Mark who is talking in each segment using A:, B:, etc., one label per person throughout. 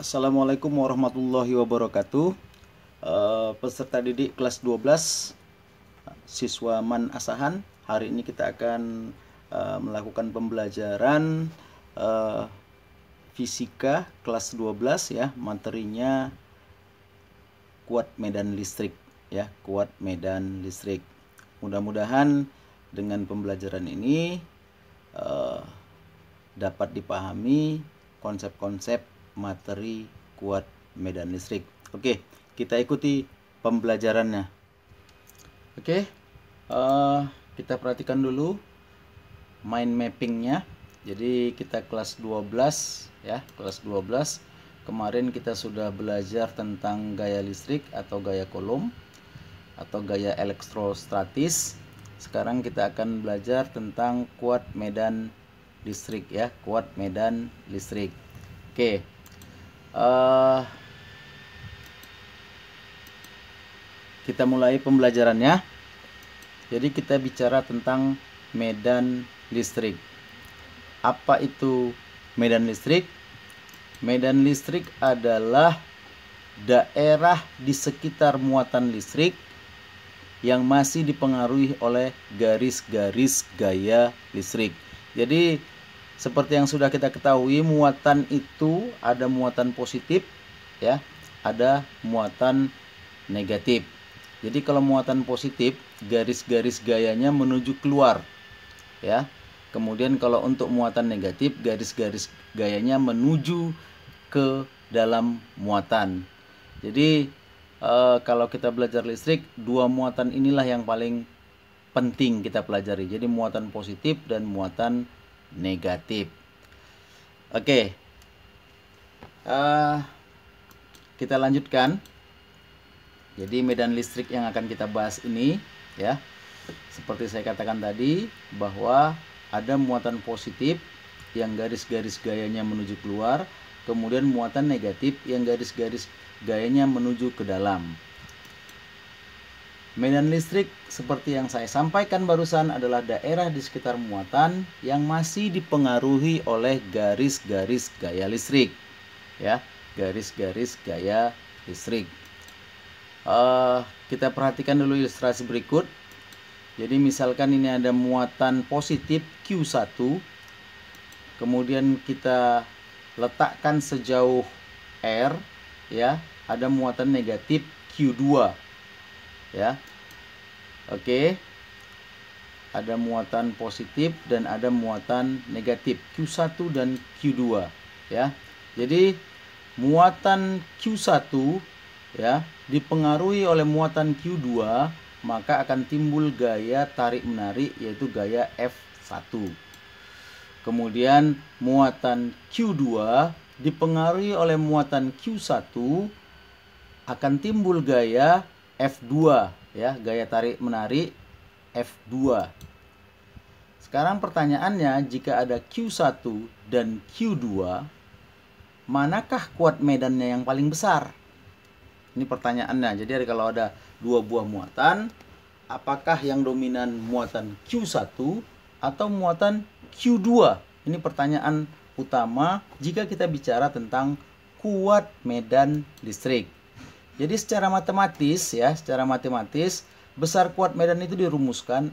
A: Assalamualaikum warahmatullahi wabarakatuh. Peserta didik kelas 12 siswa Man Asahan. Hari ini kita akan melakukan pembelajaran fisika kelas 12 ya. Materinya kuat medan listrik ya, kuat medan listrik. Mudah-mudahan dengan pembelajaran ini dapat dipahami konsep-konsep materi kuat medan listrik. Oke, kita ikuti pembelajarannya. Oke, kita perhatikan dulu mind mappingnya. Jadi kita kelas 12 ya, kelas 12. Kemarin kita sudah belajar tentang gaya listrik atau gaya Coulomb atau gaya elektrostatis. Sekarang kita akan belajar tentang kuat medan listrik ya, kuat medan listrik. Oke. Kita mulai pembelajarannya. Jadi kita bicara tentang medan listrik. Apa itu medan listrik? Medan listrik adalah daerah di sekitar muatan listrik yang masih dipengaruhi oleh garis-garis gaya listrik. Jadi seperti yang sudah kita ketahui, muatan itu ada muatan positif ya, ada muatan negatif. Jadi kalau muatan positif, garis-garis gayanya menuju keluar ya. Kemudian kalau untuk muatan negatif, garis-garis gayanya menuju ke dalam muatan. Jadi kalau kita belajar listrik, dua muatan inilah yang paling penting kita pelajari. Jadi muatan positif dan muatan negatif. Oke, kita lanjutkan. Jadi medan listrik yang akan kita bahas ini ya, seperti saya katakan tadi, bahwa ada muatan positif yang garis-garis gayanya menuju keluar, kemudian muatan negatif yang garis-garis gayanya menuju ke dalam. Medan listrik seperti yang saya sampaikan barusan adalah daerah di sekitar muatan yang masih dipengaruhi oleh garis-garis gaya listrik ya, garis-garis gaya listrik. Kita perhatikan dulu ilustrasi berikut. Jadi misalkan ini ada muatan positif Q1, kemudian kita letakkan sejauh R ya, ada muatan negatif Q2 ya. Oke, ada muatan positif dan ada muatan negatif Q1 dan Q2 ya. Jadi muatan Q1 ya dipengaruhi oleh muatan Q2, maka akan timbul gaya tarik menarik yaitu gaya F1. Kemudian muatan Q2 dipengaruhi oleh muatan Q1, akan timbul gaya F2 ya, gaya tarik menarik F2. Sekarang pertanyaannya, jika ada Q1 dan Q2, manakah kuat medannya yang paling besar? Ini pertanyaannya. Jadi kalau ada dua buah muatan, apakah yang dominan muatan Q1 atau muatan Q2? Ini pertanyaan utama jika kita bicara tentang kuat medan listrik. Jadi secara matematis ya, secara matematis besar kuat medan itu dirumuskan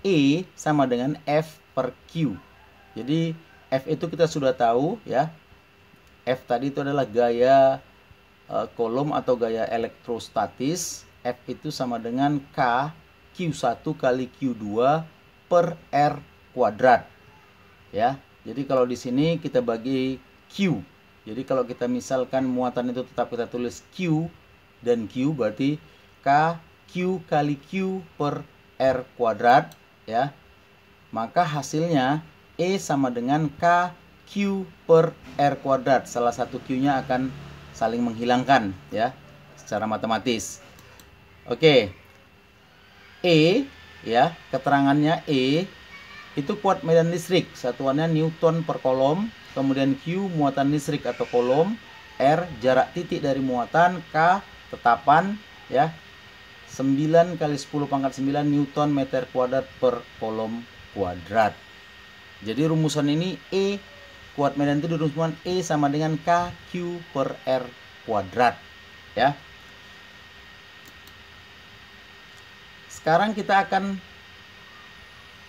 A: E sama dengan F per Q. Jadi F itu kita sudah tahu ya. F tadi itu adalah gaya Coulomb atau gaya elektrostatis. F itu sama dengan K Q1 kali Q2 per R kuadrat. Ya. Jadi kalau di sini kita bagi Q. Jadi kalau kita misalkan muatan itu tetap kita tulis Q dan Q, berarti K Q kali Q per R kuadrat ya. Maka hasilnya E sama dengan K Q per R kuadrat. Salah satu Q-nya akan saling menghilangkan ya secara matematis. Oke. E ya, keterangannya E itu kuat medan listrik, satuannya Newton per Coulomb, kemudian Q muatan listrik atau Coulomb, R jarak titik dari muatan, K tetapan ya, 9 kali 10 pangkat 9 Newton meter kuadrat per Coulomb kuadrat. Jadi rumusan ini E kuat medan itu dirumuskan E sama dengan KQ per R kuadrat, ya. Sekarang kita akan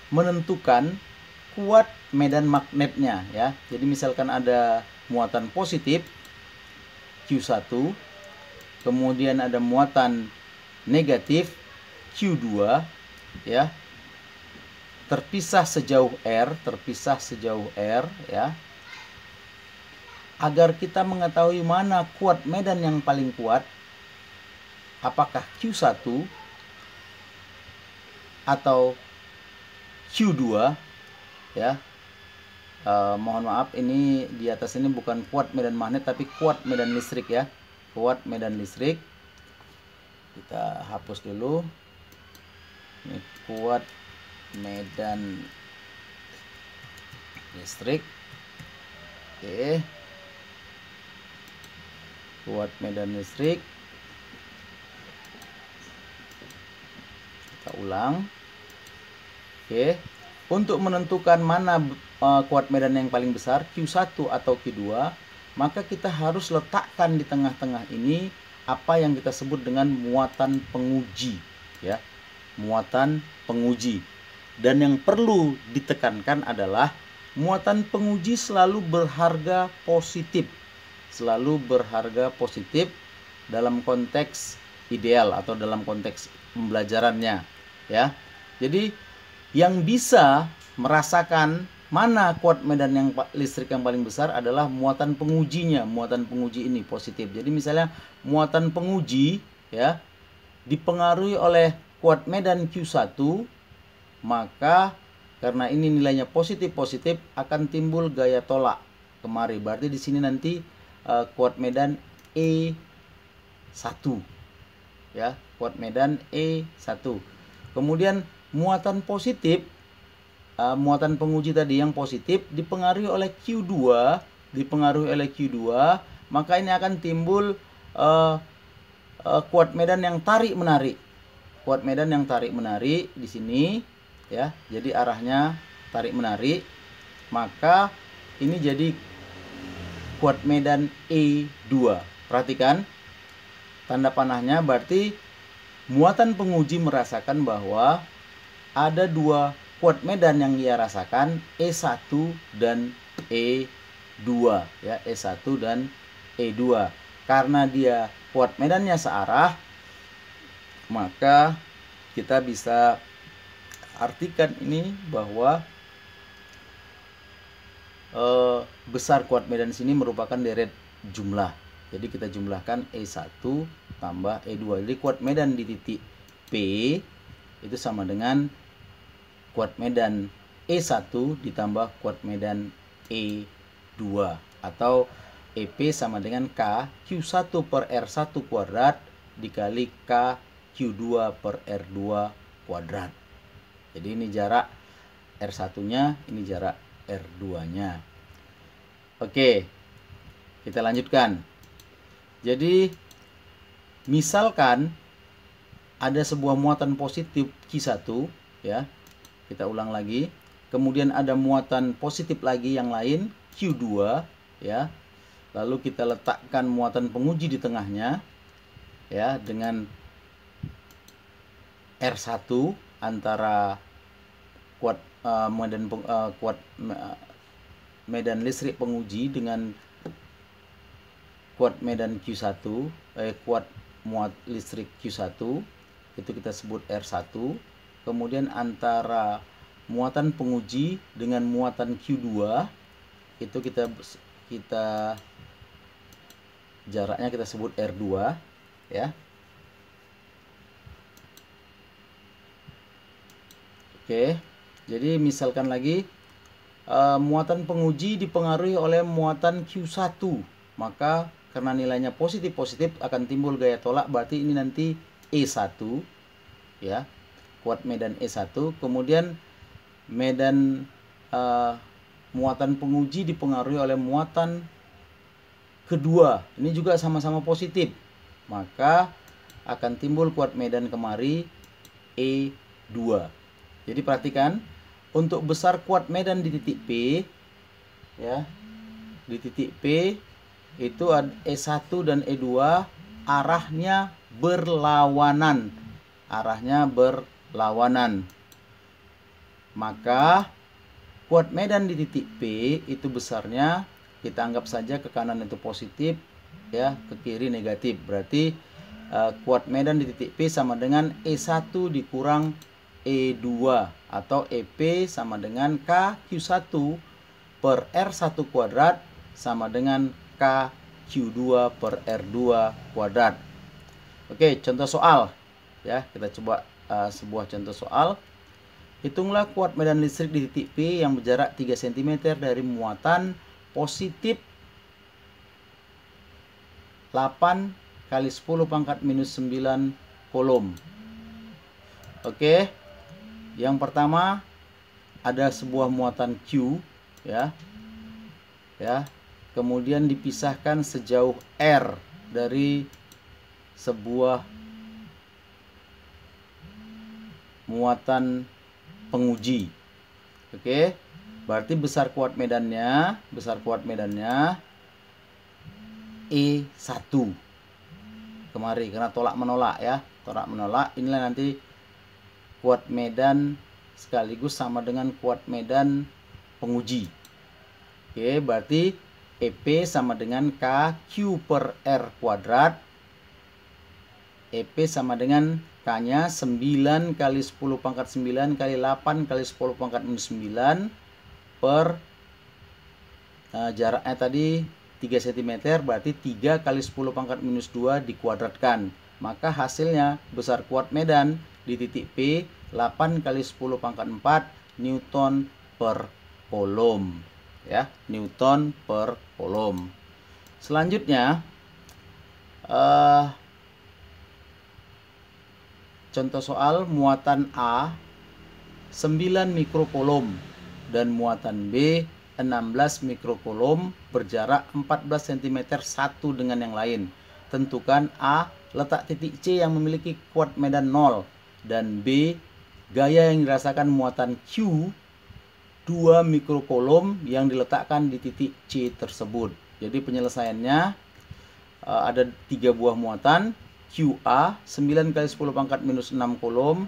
A: menentukan kuat medan magnetnya, ya. Jadi misalkan ada muatan positif Q1, kemudian ada muatan negatif Q2, ya. Terpisah sejauh R, ya. Agar kita mengetahui mana kuat medan yang paling kuat, apakah Q1 atau Q2, ya. Mohon maaf, ini di atas ini bukan kuat medan magnet tapi kuat medan listrik, ya. Kuat medan listrik. Kita hapus dulu. Ini kuat medan listrik. Oke. Kuat medan listrik. Kita ulang. Oke. Untuk menentukan mana kuat medan yang paling besar, Q1 atau Q2, maka kita harus letakkan di tengah-tengah ini apa yang kita sebut dengan muatan penguji, ya. Muatan penguji. Dan yang perlu ditekankan adalah muatan penguji selalu berharga positif. Selalu berharga positif dalam konteks ideal atau dalam konteks pembelajarannya, ya. Jadi yang bisa merasakan mana kuat medan yang listrik yang paling besar adalah muatan pengujinya. Muatan penguji ini positif. Jadi misalnya muatan penguji, ya, dipengaruhi oleh kuat medan Q1, maka karena ini nilainya positif akan timbul gaya tolak kemari. Berarti di sini nanti kuat medan E1, ya, kuat medan E1. Kemudian muatan positif, muatan penguji tadi yang positif dipengaruhi oleh Q2, maka ini akan timbul kuat medan yang tarik menarik. Kuat medan yang tarik menarik di sini, ya. Jadi arahnya tarik menarik, maka ini jadi kuat medan E2. Perhatikan tanda panahnya, berarti muatan penguji merasakan bahwa ada dua kuat medan yang ia rasakan, E1 dan E2, ya, E1 dan E2. Karena dia kuat medannya searah, maka kita bisa artikan ini bahwa besar kuat medan sini merupakan deret jumlah. Jadi kita jumlahkan E1 tambah E2. Jadi kuat medan di titik P itu sama dengan kuat medan E1 ditambah kuat medan E2, atau EP sama dengan K Q1 per R1 kuadrat dikali K Q2 per R2 kuadrat. Jadi ini jarak R1-nya, ini jarak R2-nya. Oke, kita lanjutkan. Jadi misalkan ada sebuah muatan positif Q1, ya. Kita ulang lagi. Kemudian ada muatan positif lagi yang lain Q2, ya. Lalu kita letakkan muatan penguji di tengahnya, ya, dengan R1 antara kuat medan listrik penguji dengan kuat medan Q1, kuat muat listrik Q1, itu kita sebut R1. Kemudian antara muatan penguji dengan muatan Q2, itu kita jaraknya kita sebut R2, ya. Oke, jadi misalkan lagi muatan penguji dipengaruhi oleh muatan Q1, maka karena nilainya positif akan timbul gaya tolak, berarti ini nanti E1, ya, kuat medan E1. Kemudian medan muatan penguji dipengaruhi oleh muatan kedua, ini juga sama-sama positif, maka akan timbul kuat medan kemari E2. Jadi perhatikan, untuk besar kuat medan di titik P, ya, di titik P itu E1 dan E2 arahnya berlawanan. Maka kuat medan di titik P itu besarnya, kita anggap saja ke kanan itu positif, ya, ke kiri negatif. Berarti kuat medan di titik P sama dengan E1 dikurang E2 atau EP sama dengan KQ1 per R1 kuadrat sama dengan KQ2 per R2 kuadrat. Oke, contoh soal. Ya, kita coba sebuah contoh soal. Hitunglah kuat medan listrik di titik P yang berjarak 3 cm dari muatan positif 8 kali 10 pangkat minus 9 kolom. Oke. Yang pertama ada sebuah muatan Q, ya. Kemudian dipisahkan sejauh R dari sebuah muatan penguji. Oke, berarti besar kuat medannya E1 kemari karena tolak menolak, ya, tolak menolak. Inilah nanti kuat medan sekaligus sama dengan kuat medan penguji. Oke, berarti EP sama dengan KQ per R kuadrat. EP sama dengan K-nya 9 kali 10 pangkat 9 kali 8 kali 10 pangkat minus 9 per jaraknya tadi 3 cm, berarti 3 kali 10 pangkat minus 2 dikuadratkan. Maka hasilnya besar kuat medan di titik P 8 kali 10 pangkat 4 Newton per kolom, ya, Newton per kolom. Selanjutnya contoh soal muatan A 9 mikrokolom dan muatan B 16 mikrokolom berjarak 14 cm satu dengan yang lain. Tentukan A letak titik C yang memiliki kuat medan 0 dan B gaya yang dirasakan muatan Q 2 mikrokolom yang diletakkan di titik C tersebut. Jadi penyelesaiannya ada 3 buah muatan. QA 9 kali 10 pangkat minus 6 kolom,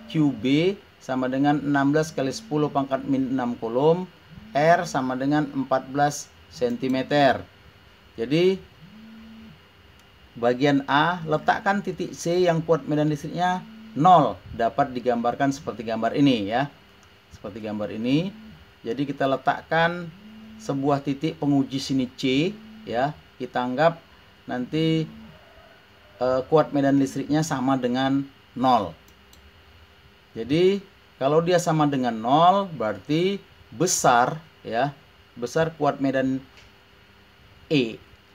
A: QB sama dengan 16 kali 10 pangkat min 6 kolom, R sama dengan 14 cm. Jadi bagian A, letakkan titik C yang kuat medan listriknya 0. Dapat digambarkan seperti gambar ini, ya. Seperti gambar ini. Jadi kita letakkan sebuah titik penguji sini C, ya. Kita anggap nanti kuat medan listriknya sama dengan 0. Jadi kalau dia sama dengan 0 berarti besar, ya, besar kuat medan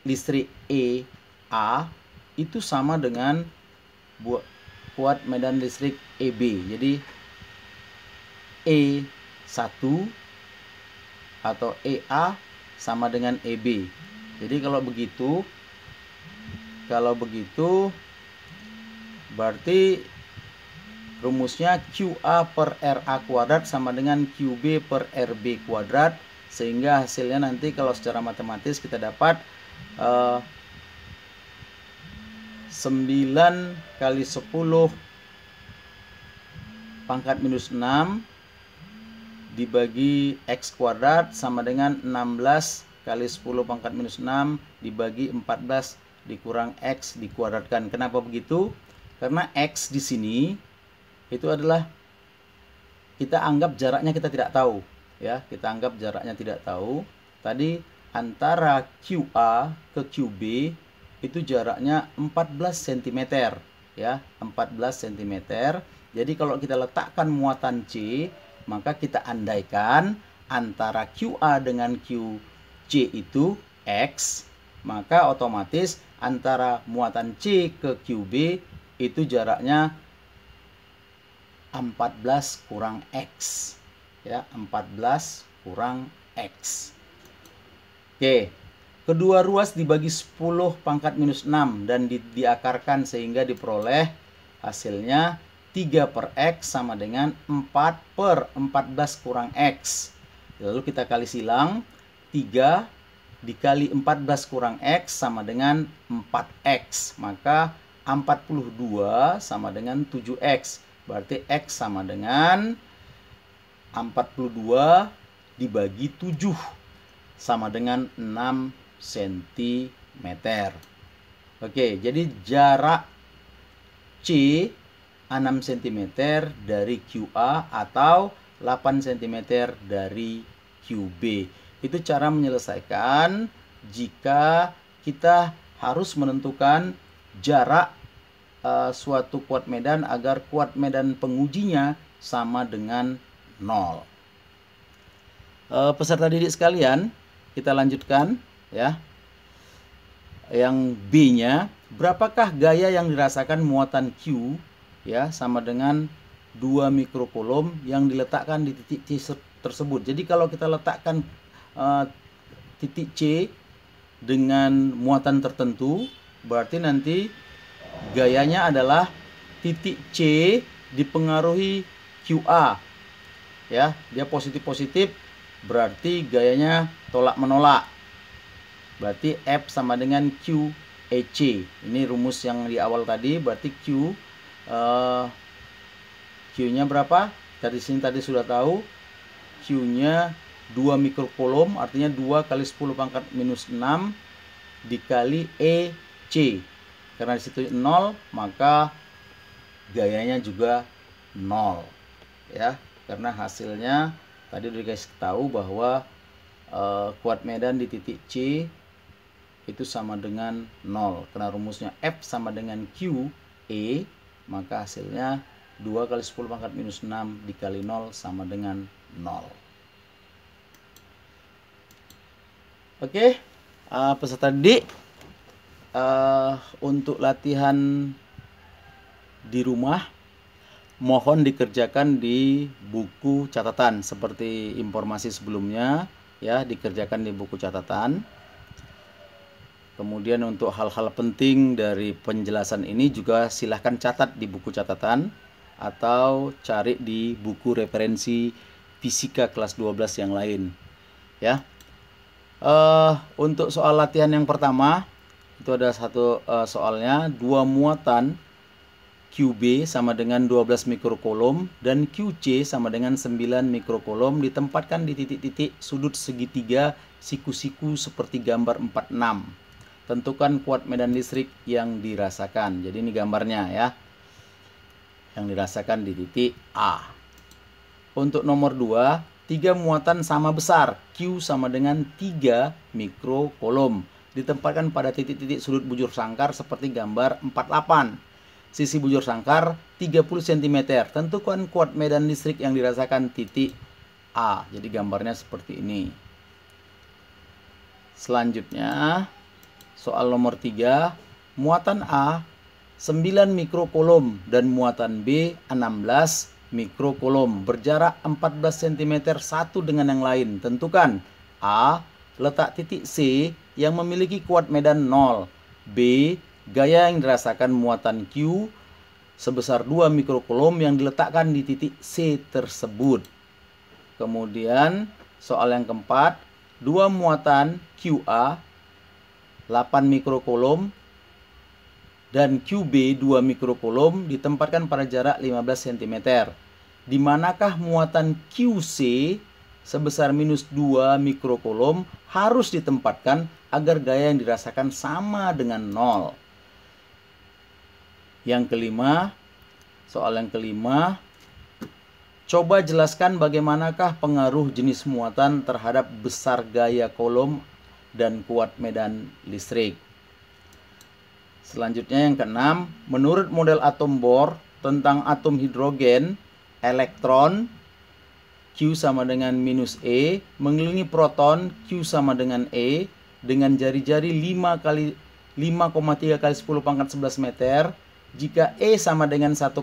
A: listrik A itu sama dengan kuat medan listrik EB. Jadi E1 atau EA sama dengan EB. Jadi kalau begitu berarti rumusnya QA per RA kuadrat sama dengan QB per RB kuadrat, sehingga hasilnya nanti kalau secara matematis kita dapat 9 kali 10 pangkat minus 6 dibagi X kuadrat sama dengan 16 kali 10 pangkat minus 6 dibagi 14 dikurang X dikuadratkan. Kenapa begitu? Karena X di sini itu adalah kita anggap jaraknya kita tidak tahu, ya, kita anggap jaraknya tidak tahu. Tadi antara QA ke QB itu jaraknya 14 cm, ya, 14 cm. Jadi kalau kita letakkan muatan C, maka kita andaikan antara QA dengan QC itu X, maka otomatis antara muatan C ke QB itu jaraknya 14 kurang X, ya, 14 kurang X. Oke, kedua ruas dibagi 10 pangkat minus 6 dan diakarkan sehingga diperoleh hasilnya 3 per X sama dengan 4 per 14 kurang X. Lalu kita kali silang, 3 dikali 14 kurang X sama dengan 4X. Maka 42 sama dengan 7X. Berarti X sama dengan 42 dibagi 7 sama dengan 6 cm. Oke, jadi jarak C 6 cm dari QA atau 8 cm dari QB. Itu cara menyelesaikan jika kita harus menentukan jarak suatu kuat medan agar kuat medan pengujinya sama dengan 0. Peserta didik sekalian, kita lanjutkan ya. Yang B-nya, berapakah gaya yang dirasakan muatan Q ya sama dengan 2 mikrokulom yang diletakkan di titik C tersebut. Jadi kalau kita letakkan titik C dengan muatan tertentu, berarti nanti gayanya adalah titik C dipengaruhi QA. Ya, dia positif-positif, berarti gayanya tolak menolak. Berarti F sama dengan Q EC. Ini rumus yang di awal tadi, berarti Q-nya berapa? Dari sini tadi sudah tahu. Q-nya 2 mikrokulom, artinya 2 kali 10 pangkat minus 6 dikali EC. Karena di situ 0, maka gayanya juga 0. Ya, karena hasilnya tadi udah dikasih tahu bahwa kuat medan di titik C itu sama dengan 0. Karena rumusnya F sama dengan Q E, maka hasilnya 2 kali 10 pangkat minus 6 dikali 0 sama dengan 0. Oke, peserta didik, untuk latihan di rumah mohon dikerjakan di buku catatan seperti informasi sebelumnya ya, dikerjakan di buku catatan. Kemudian untuk hal-hal penting dari penjelasan ini juga silahkan catat di buku catatan atau cari di buku referensi fisika kelas 12 yang lain ya. Untuk soal latihan yang pertama itu ada satu soalnya, 2 muatan QB sama dengan 12 mikrokulom dan QC sama dengan 9 mikrokulom ditempatkan di titik-titik sudut segitiga siku-siku seperti gambar 46. Tentukan kuat medan listrik yang dirasakan. Jadi ini gambarnya ya, yang dirasakan di titik A. Untuk nomor 2, 3 muatan sama besar, Q sama dengan 3 mikrokulom ditempatkan pada titik-titik sudut bujur sangkar seperti gambar 48. Sisi bujur sangkar 30 cm. Tentukan kuat medan listrik yang dirasakan titik A. Jadi gambarnya seperti ini. Selanjutnya soal nomor 3, muatan A 9 mikrokulom dan muatan B 16 mikrokulom berjarak 14 cm satu dengan yang lain. Tentukan A. letak titik C yang memiliki kuat medan 0. B. gaya yang dirasakan muatan Q sebesar 2 mikrokulom yang diletakkan di titik C tersebut. Kemudian soal yang keempat, 2 muatan QA 8 mikrokulom dan QB 2 mikrokulom ditempatkan pada jarak 15 cm. Di manakah muatan QC sebesar minus 2 mikrokulom harus ditempatkan agar gaya yang dirasakan sama dengan 0. Yang kelima, soal yang kelima, coba jelaskan bagaimanakah pengaruh jenis muatan terhadap besar gaya kolom dan kuat medan listrik. Selanjutnya yang keenam, menurut model atom Bohr tentang atom hidrogen, elektron Q sama dengan minus E mengelilingi proton Q sama dengan E dengan jari-jari 5,3 kali 10 pangkat 11 meter. Jika E sama dengan 1,6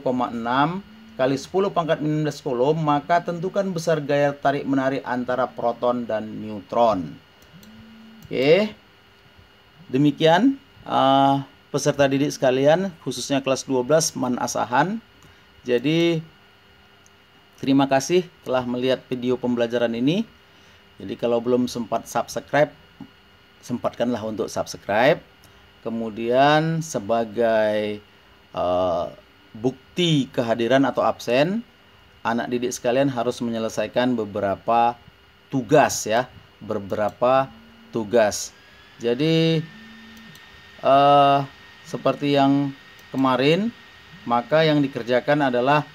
A: kali 10 pangkat 16 kolom, maka tentukan besar gaya tarik menarik antara proton dan neutron. Oke, demikian peserta didik sekalian, khususnya kelas 12 Man Asahan. Jadi terima kasih telah melihat video pembelajaran ini. Jadi kalau belum sempat subscribe, sempatkanlah untuk subscribe. Kemudian sebagai bukti kehadiran atau absen, anak didik sekalian harus menyelesaikan beberapa tugas ya, beberapa tugas. Jadi seperti yang kemarin, maka yang dikerjakan adalah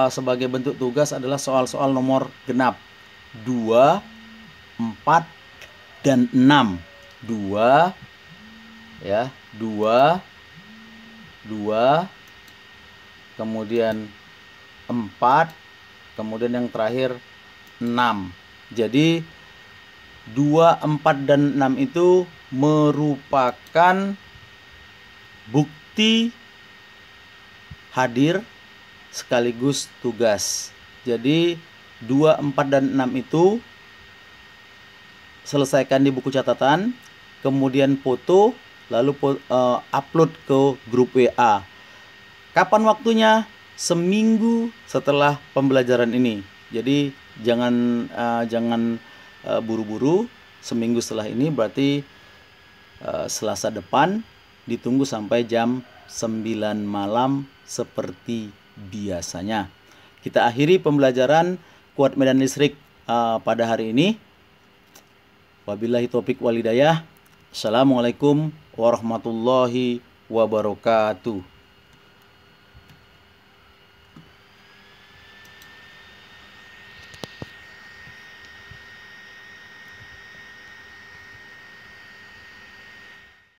A: sebagai bentuk tugas adalah soal-soal nomor genap 2, 4, dan 6. 2 ya, 2, kemudian 4, kemudian yang terakhir 6. Jadi 2, 4, dan 6 itu merupakan bukti hadir sekaligus tugas. Jadi 2, 4, dan 6 itu selesaikan di buku catatan, kemudian foto, lalu upload ke grup WA. Kapan waktunya? Seminggu setelah pembelajaran ini. Jadi jangan buru-buru. Seminggu setelah ini berarti Selasa depan, ditunggu sampai jam 9 malam seperti biasanya. Kita akhiri pembelajaran kuat medan listrik pada hari ini. Wabillahi taufik wal hidayah. Assalamualaikum warahmatullahi wabarakatuh.